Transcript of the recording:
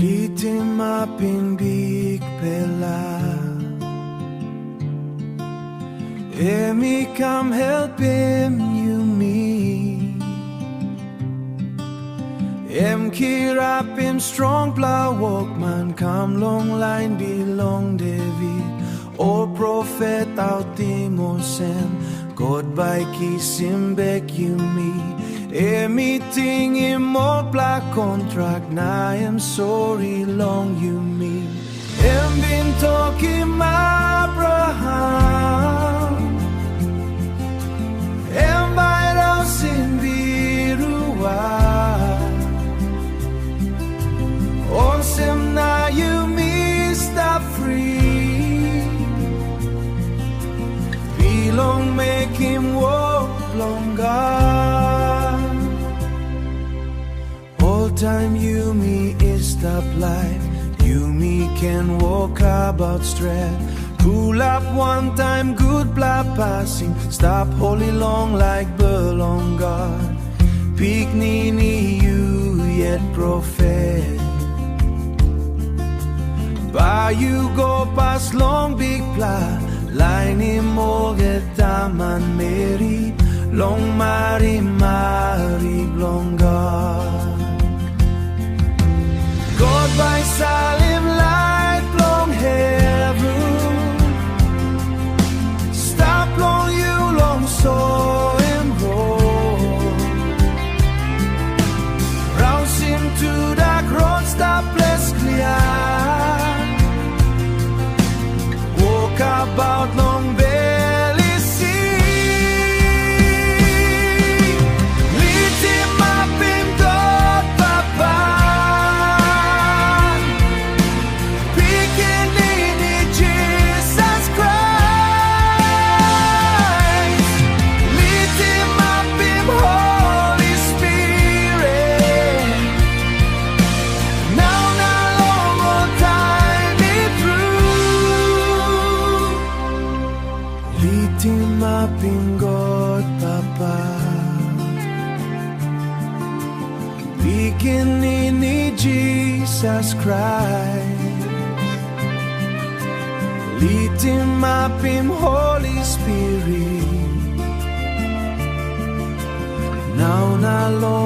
Litimapim Bikpela. Yumi come Helpim Yumi. Kirapim strong plow walkman come long line belong David. O prophet out Timosen God by kissim back Yumi. Meeting him all black contract. Now I'm sorry long Yumi. Been talking Abraham. By us in Birua. Awesome now Yumi stop free. Belong make him walk longer. All time Yumi is stop life. Yumi can walk about straight. Pull up one time, good blood passing. Stop holy long like belong God. Big nini you yet prophet. By you go past long big pla. Line him all get taman Mary. Long Mary long God. God by Salim light long heaven. Stop long you long so and roll. Rouse him to the road, stop less clear. Walk about long belly sea. Litimapim God Papa. Beginning Jesus Christ. Litimapim Holy Spirit. Now long all time it through. Litimapim God Papa. Beginning Jesus Christ. Litimapim Holy Spirit. Now Lord.